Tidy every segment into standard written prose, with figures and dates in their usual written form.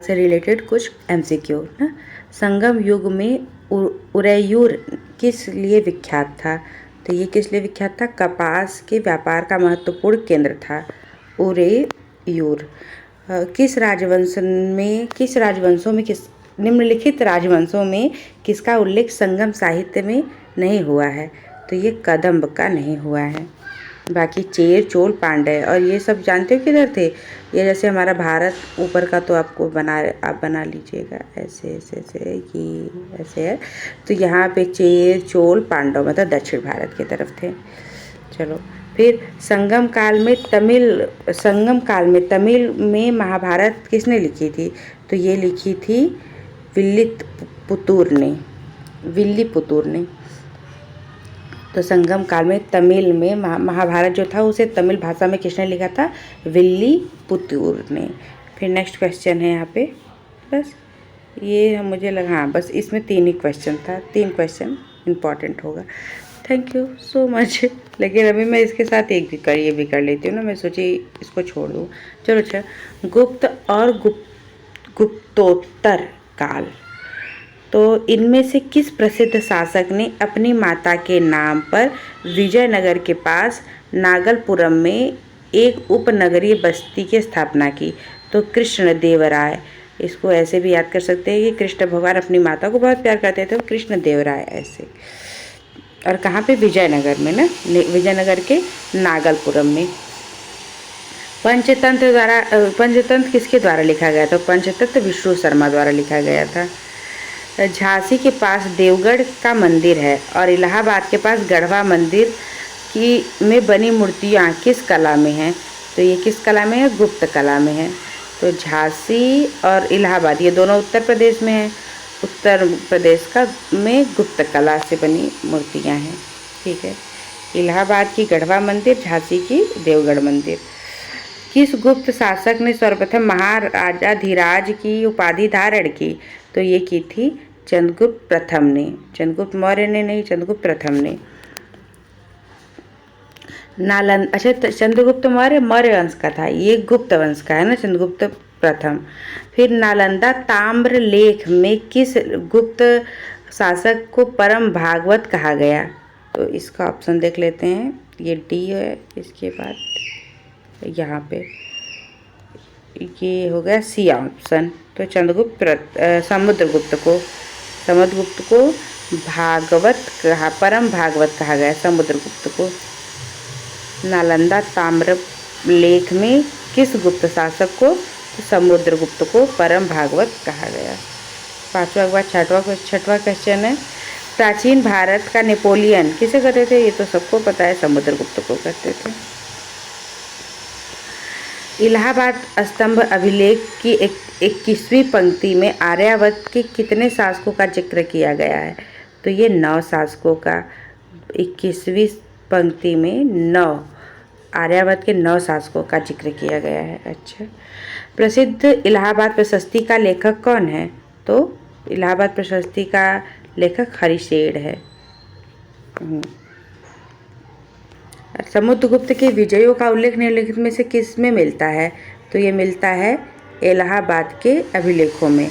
से रिलेटेड कुछ एमसीक्यू ना। संगम युग में उरैयूर किस लिए विख्यात था? तो ये किस लिए विख्यात था? कपास के व्यापार का महत्वपूर्ण केंद्र था उरैयूर। किस राजवंशों में निम्नलिखित राजवंशों में किसका उल्लेख संगम साहित्य में नहीं हुआ है? तो ये कदंब का नहीं हुआ है। बाकी चेर, चोल, पांड्य और ये सब जानते हो किधर थे? ये जैसे हमारा भारत ऊपर का तो आप बना लीजिएगा ऐसे ऐसे ऐसे, ये ऐसे है। तो यहाँ पे चेर, चोल, पांडव मतलब दक्षिण भारत की तरफ थे। चलो फिर संगम काल में तमिल में महाभारत किसने लिखी थी? तो ये लिखी थी विल्लीपुतूर ने। तो संगम काल में तमिल में महाभारत जो था उसे तमिल भाषा में किसने लिखा था? विल्लीपुतूर ने। फिर नेक्स्ट क्वेश्चन है यहाँ पे, बस ये मुझे लगा, हाँ बस इसमें 3 ही क्वेश्चन था, 3 क्वेश्चन इम्पॉर्टेंट होगा। Thank you so much. लेकिन अभी मैं इसके साथ ये भी कर लेती हूँ ना, मैं सोची इसको छोड़ दूँ। चलो अच्छा, गुप्त और गुप्तोत्तर काल, तो इनमें से किस प्रसिद्ध शासक ने अपनी माता के नाम पर विजयनगर के पास नागलपुरम में एक उपनगरीय बस्ती की स्थापना की? तो कृष्णदेवराय। इसको ऐसे भी याद कर सकते हैं कि कृष्ण भगवान अपनी माता को बहुत प्यार करते थे, कृष्णदेवराय ऐसे। और कहाँ पे? विजयनगर में ना, विजयनगर के नागलपुरम में। पंचतंत्र किसके द्वारा लिखा गया था? पंचतंत्र विष्णु शर्मा द्वारा लिखा गया था। झांसी के पास देवगढ़ का मंदिर है और इलाहाबाद के पास गढ़वा मंदिर में बनी मूर्तियाँ किस कला में हैं? तो ये किस कला में है? गुप्त कला में है। तो झांसी और इलाहाबाद ये दोनों उत्तर प्रदेश में है। उत्तर प्रदेश में गुप्त कला से बनी मूर्तियाँ हैं, ठीक है। इलाहाबाद की गढ़वा मंदिर, झांसी की देवगढ़ मंदिर। किस गुप्त शासक ने सर्वप्रथम महाराजाधिराज की उपाधि धारण की? तो ये की थी चंद्रगुप्त प्रथम ने। चंद्रगुप्त मौर्य ने नहीं, चंद्रगुप्त प्रथम ने। अच्छा, चंद्रगुप्त मौर्य वंश का था, ये गुप्त वंश का है ना, चंद्रगुप्त प्रथम। फिर नालंदा ताम्र लेख में किस गुप्त शासक को परम भागवत कहा गया? तो इसका ऑप्शन देख लेते हैं, ये डी है, इसके बाद यहाँ पे ये हो गया सी ऑप्शन। तो समुद्रगुप्त को परम भागवत कहा गया, समुद्रगुप्त को। नालंदा ताम्र लेख में किस गुप्त शासक को? समुद्रगुप्त को परम भागवत कहा गया। 5वां के बाद 6वां क्वेश्चन है, प्राचीन भारत का नेपोलियन किसे करते थे? ये तो सबको पता है, समुद्रगुप्त को करते थे। इलाहाबाद स्तंभ अभिलेख की 21वीं पंक्ति में आर्यावर्त के कितने शासकों का जिक्र किया गया है? तो ये 9 शासकों का, 21वीं पंक्ति में 9 आर्यावर्त के 9 शासकों का जिक्र किया गया है। अच्छा, प्रसिद्ध इलाहाबाद प्रशस्ति का लेखक कौन है? तो इलाहाबाद प्रशस्ति का लेखक हरिशेर है। समुद्रगुप्त के विजयों का उल्लेख निम्नलिखित में से किस में मिलता है? तो ये मिलता है इलाहाबाद के अभिलेखों में।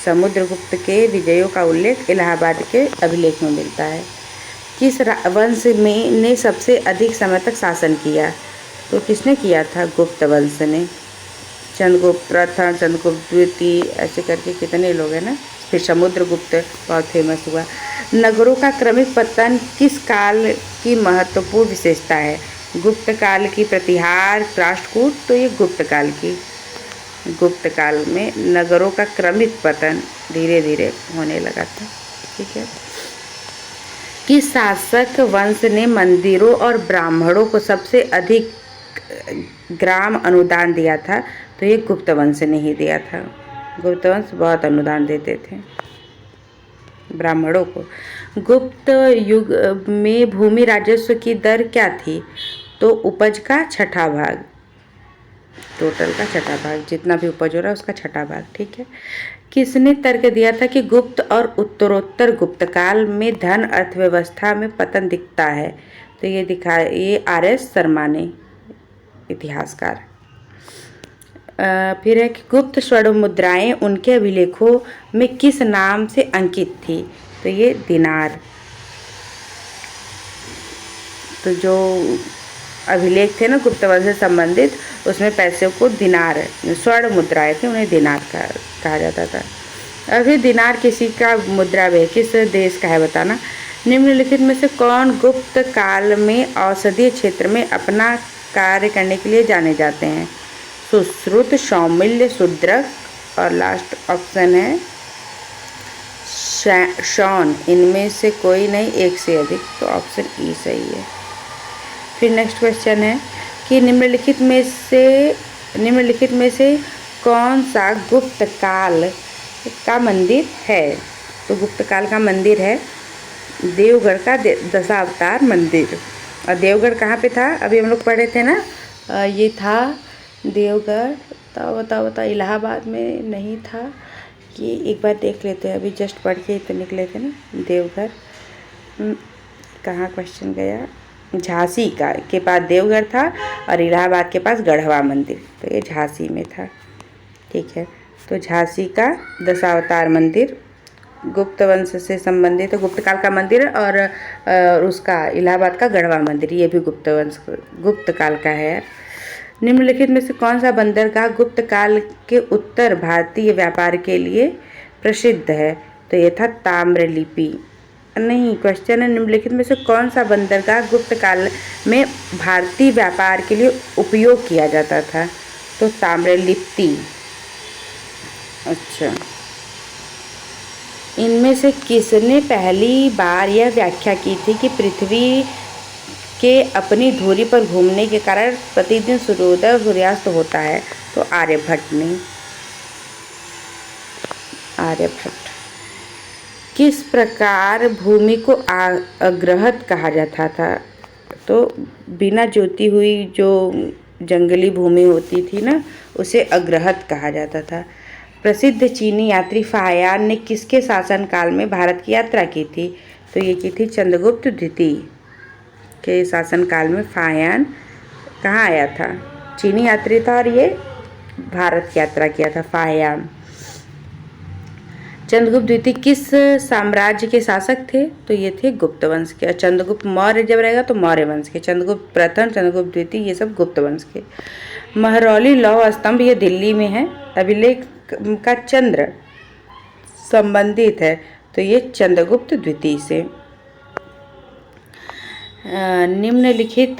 समुद्रगुप्त के विजयों का उल्लेख इलाहाबाद के अभिलेख में मिलता है। किस वंश ने सबसे अधिक समय तक शासन किया? तो किसने किया था? गुप्त वंश ने। चंद्रगुप्त प्रथम, चंद्रगुप्त द्वितीय, ऐसे करके कितने लोग हैं ना। फिर समुद्रगुप्त बहुत फेमस हुआ। नगरों का क्रमिक पतन किस काल की महत्वपूर्ण विशेषता है? गुप्त काल की, प्रतिहार, राष्ट्रकूट, तो ये गुप्त काल की। गुप्त काल में नगरों का क्रमिक पतन धीरे धीरे होने लगा था, ठीक है। किस शासक वंश ने मंदिरों और ब्राह्मणों को सबसे अधिक ग्राम अनुदान दिया था? तो ये गुप्त वंश ने ही दिया था। गुप्त वंश बहुत अनुदान देते थे ब्राह्मणों को। गुप्त युग में भूमि राजस्व की दर क्या थी? तो उपज का छठा भाग, टोटल का छठा भाग, जितना भी उपज हो रहा है उसका छठा भाग, ठीक है। किसने तर्क दिया था कि गुप्त और उत्तरोत्तर गुप्त काल में धन अर्थव्यवस्था में पतन दिखता है? तो ये RS शर्मा ने, इतिहासकार। फिर है कि गुप्त स्वर्ण मुद्राएं उनके अभिलेखों में किस नाम से अंकित थी? तो ये दिनार। तो जो अभिलेख थे ना गुप्त वंश से संबंधित, उसमें पैसे को दिनार, स्वर्ण मुद्राएं थे, उन्हें दिनार कहा जाता था। अभी दिनार किसी का मुद्रा है, किस देश का है बताना। निम्नलिखित में से कौन गुप्त काल में औषधीय क्षेत्र में अपना कार्य करने के लिए जाने जाते हैं? सुश्रुत, सौमिल्य, शूद्रक और लास्ट ऑप्शन है शॉन। इनमें से कोई नहीं, एक से अधिक, तो ऑप्शन ई सही है। फिर नेक्स्ट क्वेश्चन है कि निम्नलिखित में से कौन सा गुप्त काल का मंदिर है? तो गुप्त काल का मंदिर है देवगढ़ का दशावतार मंदिर। और देवगढ़ कहाँ पे था? अभी हम लोग पढ़े थे ना, ये था देवगढ़। बताओ इलाहाबाद में नहीं था, ये एक बार देख लेते हैं। अभी जस्ट पढ़ के तो निकले थे ना देवगढ़। कहाँ क्वेश्चन गया? झांसी का के पास देवगढ़ था और इलाहाबाद के पास गढ़वा मंदिर, तो ये झांसी में था। ठीक है, तो झांसी का दशावतार मंदिर गुप्त वंश से संबंधित, तो गुप्त काल का मंदिर, और उसका इलाहाबाद का गढ़वा मंदिर, ये भी गुप्त काल का है। निम्नलिखित में से कौन सा बंदरगाह गुप्त काल के उत्तर भारतीय व्यापार के लिए प्रसिद्ध है? तो ये था ताम्रलिप्ति। नहीं, क्वेश्चन है निम्नलिखित में से कौन सा बंदरगाह गुप्त काल में भारतीय व्यापार के लिए उपयोग किया जाता था? तो ताम्रलिप्ति। अच्छा, इनमें से किसने पहली बार यह व्याख्या की थी कि पृथ्वी के अपनी धुरी पर घूमने के कारण प्रतिदिन सूर्योदय और सूर्यास्त होता है? तो आर्यभट्ट ने। आर्यभट्ट। किस प्रकार भूमि को अग्रहत कहा जाता था? तो बिना जोती हुई जो जंगली भूमि होती थी ना, उसे अग्रहत कहा जाता था। प्रसिद्ध चीनी यात्री फाहियान ने किसके शासनकाल में भारत की यात्रा की थी? तो ये की थी चंद्रगुप्त द्वितीय के शासनकाल में। फाहियान कहाँ आया था? चीनी यात्री था और ये भारत की यात्रा किया था फाहियान। चंद्रगुप्त द्वितीय किस साम्राज्य के शासक थे? तो ये थे गुप्त वंश के। चंद्रगुप्त मौर्य जब रहेगा तो मौर्य वंश के। चंद्रगुप्त प्रथम, चंद्रगुप्त द्वितीय, ये सब गुप्त वंश के। महरौली लौह स्तंभ ये दिल्ली में है, अभिलेख का चंद्र संबंधित है, तो ये चंद्रगुप्त द्वितीय से। निम्नलिखित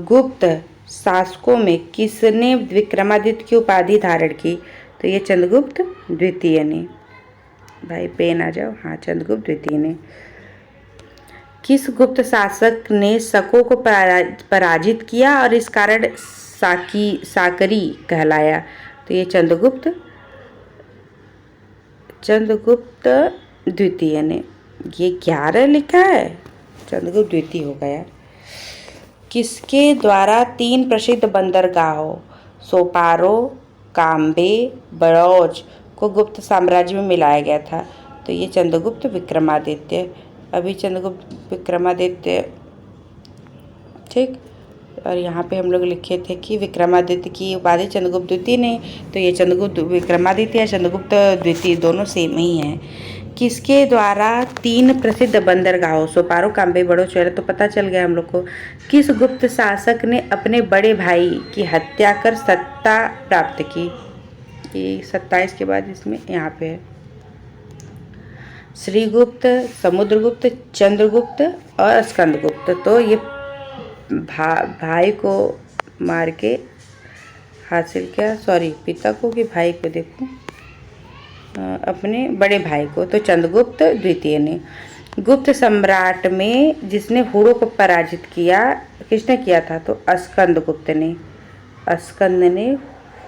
गुप्त शासकों में किसने विक्रमादित्य की उपाधि धारण की? तो ये चंद्रगुप्त द्वितीय ने। भाई पेन आ जाओ। हाँ, चंद्रगुप्त द्वितीय ने। किस गुप्त शासक ने शकों को पराजित किया और इस कारण साकरी कहलाया? तो ये चंद्रगुप्त द्वितीय ने। ये 11 लिखा है, चंद्रगुप्त द्वितीय होगा यार। किसके द्वारा 3 प्रसिद्ध बंदरगाहों सोपारो, काम्बे, बड़ौच को गुप्त साम्राज्य में मिलाया गया था? तो ये चंद्रगुप्त विक्रमादित्य। अभी चंद्रगुप्त विक्रमादित्य, ठीक। और यहाँ पे हम लोग लिखे थे कि विक्रमादित्य की उपाधि चंद्रगुप्त द्वितीय ने, तो ये चंद्रगुप्त विक्रमादित्य या चंद्रगुप्त द्वितीय दोनों सेम ही हैं। किसके द्वारा 3 प्रसिद्ध बंदरगाहों सोपारो, काम्बे, बड़ौच, तो पता चल गया हम लोग को। किस गुप्त शासक ने अपने बड़े भाई की हत्या कर सत्ता प्राप्त की? ये 27 के बाद इसमें यहाँ पे है। श्रीगुप्त, समुद्रगुप्त, चंद्रगुप्त और स्कंदगुप्त। तो ये भाई को मार के हासिल किया, पिता को कि भाई को, देखो अपने बड़े भाई को, तो चंद्रगुप्त द्वितीय ने। गुप्त सम्राट में जिसने हुड़ों को पराजित किया, किसने किया था? तो स्कंदगुप्त ने। स्कंद ने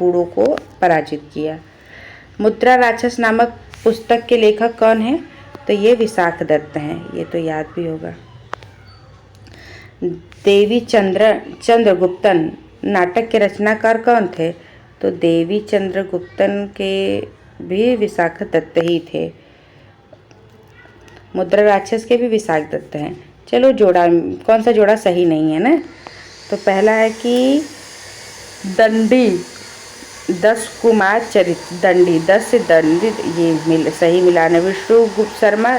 हुड़ों को पराजित किया। मुद्रा राक्षस नामक पुस्तक के लेखक कौन है? तो ये विशाख दत्त हैं, ये तो याद भी होगा। देवी चंद्रगुप्तन नाटक के रचनाकार कौन थे? तो देवी चंद्रगुप्तन के भी विशाख दत्त ही थे। मुद्रा राक्षस के भी विशाख दत्त हैं। चलो जोड़ा, कौन सा जोड़ा सही नहीं है ना? तो पहला है कि दंडी 10 कुमार चरित्र दंडी, 10 से दंडित, ये सही मिलान है। विष्णुगुप्त शर्मा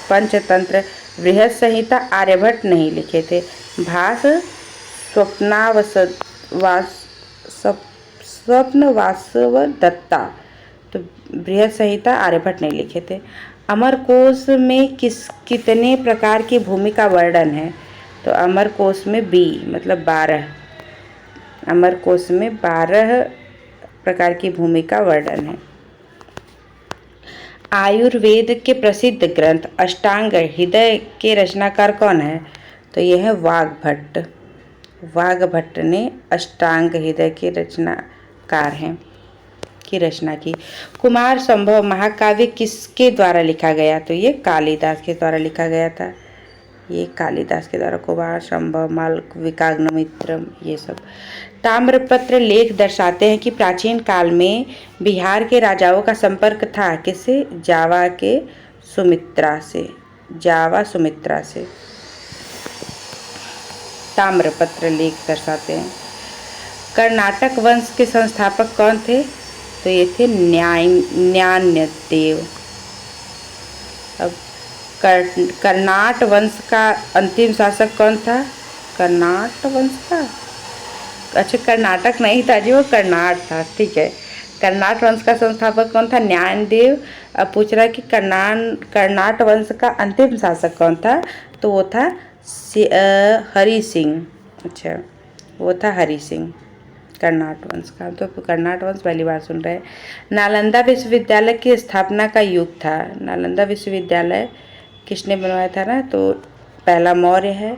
पंचतंत्र बृहद संहिता आर्यभट्ट नहीं लिखे थे। भास स्वप्नवासव दत्ता, तो बृहद संहिता आर्यभट्ट नहीं लिखे थे। अमरकोश में कितने प्रकार की भूमि का वर्णन है? तो अमरकोश में बी मतलब 12, अमरकोश में 12 प्रकार की भूमि का वर्णन है। आयुर्वेद के प्रसिद्ध ग्रंथ अष्टांग हृदय के रचनाकार कौन है? तो यह है वाग्भट्ट। वाग्भट्ट ने अष्टांग हृदय के रचनाकार हैं की रचना की। कुमार संभव महाकाव्य किसके द्वारा लिखा गया? तो ये कालिदास के द्वारा लिखा गया था। ये कालिदास के द्वारा कुमार संभव मालविकाग्निमित्रम ये सब। ताम्रपत्र लेख दर्शाते हैं कि प्राचीन काल में बिहार के राजाओं का संपर्क था किससे? जावा के सुमित्रा से, जावा सुमित्रा से। ताम्रपत्र लेख दर्शाते हैं। कर्नाटक वंश के संस्थापक कौन थे? तो ये थे न्यायदेव। अब कर्नाट वंश का अंतिम शासक कौन था? कर्नाट वंश का, अच्छा कर्नाटक नहीं था जी, वो कर्नाट था, ठीक है। कर्नाट वंश का संस्थापक कौन था? न्यायदेव। अब पूछ रहा है कि कर्नाट वंश का अंतिम शासक कौन था? तो वो था हरि सिंह। अच्छा वो था हरि सिंह कर्नाट वंश का। तो कर्नाट वंश पहली बार सुन रहे हैं। नालंदा विश्वविद्यालय की स्थापना का युग था। नालंदा विश्वविद्यालय किसने बनवाया था ना? तो पहला मौर्य है,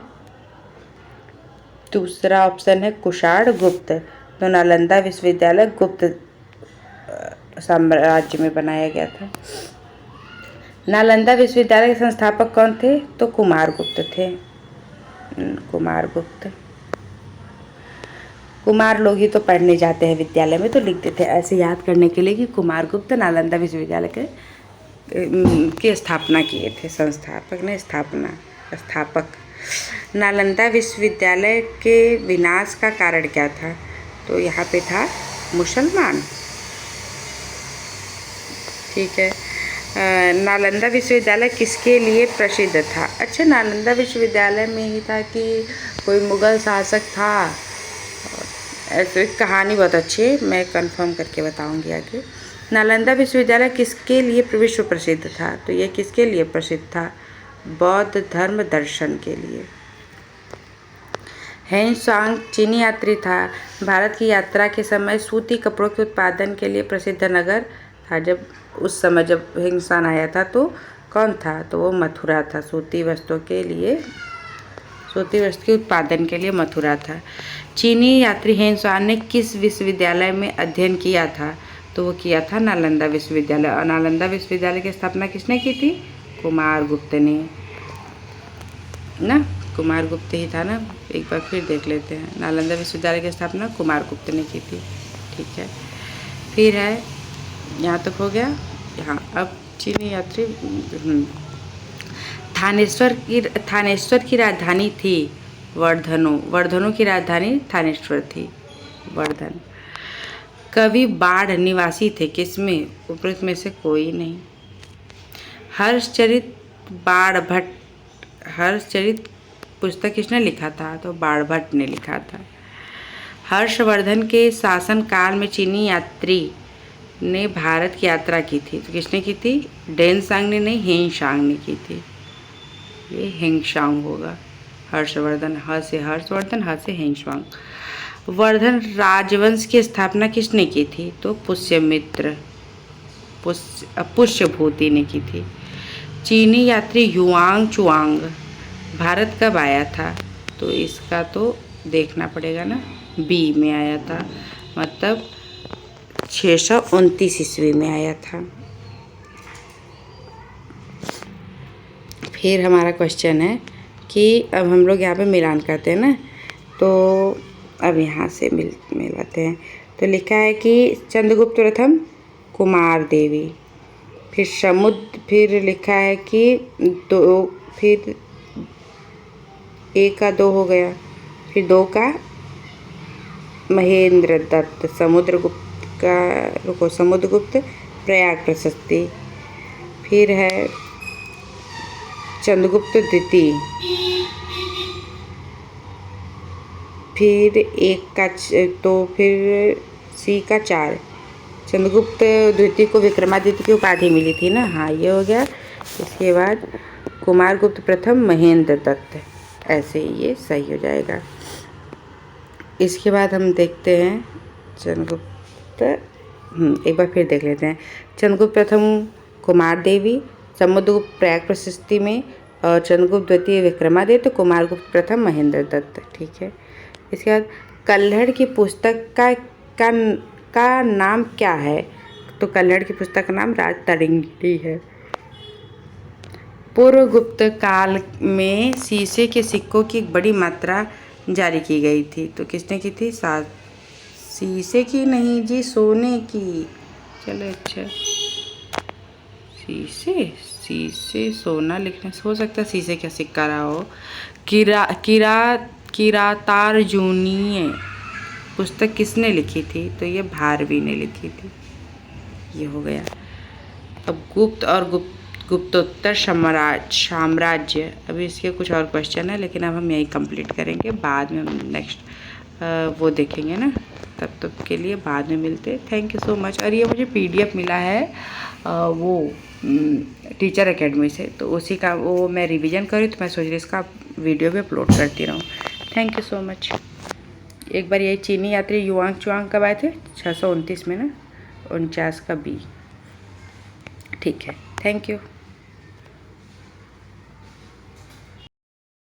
दूसरा ऑप्शन है कुषाण गुप्त। तो नालंदा विश्वविद्यालय गुप्त साम्राज्य में बनाया गया था। नालंदा विश्वविद्यालय के संस्थापक कौन थे? तो कुमारगुप्त थे। कुमारगुप्त। कुमार लोग ही तो पढ़ने जाते हैं विद्यालय में, तो लिख देते हैं ऐसे याद करने के लिए कि कुमारगुप्त नालंदा विश्वविद्यालय की स्थापना किए थे। संस्थापक ने स्थापक। नालंदा विश्वविद्यालय के विनाश का कारण क्या था? तो यहाँ पे था मुसलमान, ठीक है। नालंदा विश्वविद्यालय किसके लिए प्रसिद्ध था? अच्छा नालंदा विश्वविद्यालय में ही था कि कोई मुग़ल शासक था? ऐसे एक कहानी बहुत अच्छी है, मैं कंफर्म करके बताऊंगी आगे। नालंदा विश्वविद्यालय किसके लिए विश्व प्रसिद्ध था? तो ये किसके लिए प्रसिद्ध था? बौद्ध धर्म दर्शन के लिए। हेनसांग चीनी यात्री था। भारत की यात्रा के समय सूती कपड़ों के उत्पादन के लिए प्रसिद्ध नगर था। जब उस समय जब हेनसांग आया था तो कौन था? तो वो मथुरा था। सूती वस्त्रों के उत्पादन के लिए मथुरा था। चीनी यात्री हेनसांग ने किस विश्वविद्यालय में अध्ययन किया था? तो वो किया था नालंदा विश्वविद्यालय। और नालंदा विश्वविद्यालय की स्थापना किसने की थी? कुमारगुप्त ने ना, कुमारगुप्त ही था ना। एक बार फिर देख लेते हैं। नालंदा विश्वविद्यालय की स्थापना कुमारगुप्त ने की थी, ठीक है। फिर है यहाँ तक हो गया। यहाँ अब चीनी यात्री थानेश्वर की राजधानी थी वर्धनो की राजधानी थानेश्वर थी, वर्धन। कवि बाढ़ निवासी थे किसमें? उपरोक्त में से कोई नहीं। हर्षचरित पुस्तक किसने लिखा था? तो बाणभट्ट ने लिखा था। हर्षवर्धन के शासन काल में चीनी यात्री ने भारत की यात्रा की थी, तो किसने की थी? डेनसांग ने नहीं, हेनसांग ने की थी। ये हेनसांग होगा। हर्षवर्धन, ह से हर्षवर्धन, ह से हेनसांग। वर्धन राजवंश की स्थापना किसने की थी? तो पुष्यभूति ने की थी। चीनी यात्री युआंग चुआंग भारत कब आया था? तो इसका तो देखना पड़ेगा ना, बी में आया था, मतलब 629 ईस्वी में आया था। फिर हमारा क्वेश्चन है कि अब हम लोग यहाँ पे मिलान करते हैं ना, तो अब यहाँ से मिलाते हैं। तो लिखा है कि चंद्रगुप्त प्रथम कुमार देवी, फिर लिखा है कि फिर 1 का 2 हो गया, फिर 2 का महेंद्र दत्त, समुद्रगुप्त का रुको, समुद्रगुप्त, प्रयाग प्रशस्ति, फिर है चंद्रगुप्त द्वितीय, फिर एक का तो फिर सी का 4, चंद्रगुप्त द्वितीय को विक्रमादित्य की उपाधि मिली थी ना, हाँ ये हो गया। इसके बाद कुमारगुप्त प्रथम महेंद्र दत्त, ऐसे ही ये सही हो जाएगा। इसके बाद हम देखते हैं चंद्रगुप्त, एक बार फिर देख लेते हैं। चंद्रगुप्त प्रथम कुमार देवी, समुद्रगुप्त प्रयाग प्रशस्ति में, और चंद्रगुप्त द्वितीय विक्रमादित्य, कुमारगुप्त प्रथम महेंद्र दत्त, ठीक है। इसके बाद कल्हड़ की पुस्तक का नाम क्या है? तो कल्हड़ की पुस्तक का नाम राजतरंगिणी है। पूर्व गुप्त काल में शीशे के सिक्कों की एक बड़ी मात्रा जारी की गई थी, तो किसने की थी? शीशे की नहीं जी, सोने की। चलो अच्छा, शीशे सोना लिखने से हो सकता है शीशे का सिक्का रहा हो। किरातार्जुनीय पुस्तक किसने लिखी थी? तो ये भारवी ने लिखी थी, ये हो गया। अब गुप्त और गुप्तोत्तर साम्राज्य, अभी इसके कुछ और क्वेश्चन है, लेकिन अब हम यही कंप्लीट करेंगे, बाद में हम नेक्स्ट वो देखेंगे ना, तब के लिए बाद में मिलते। Thank you so much. और ये मुझे PDF मिला है वो टीचर एकेडमी से, तो उसी का वो मैं रिवीजन करी, तो मैं सोच रही इसका वीडियो भी अपलोड करती रहूँ। Thank you so much. एक बार यही चीनी यात्री युआंग चुआंग कब आए थे? 629 में ना, 49 का B, ठीक है। Thank you.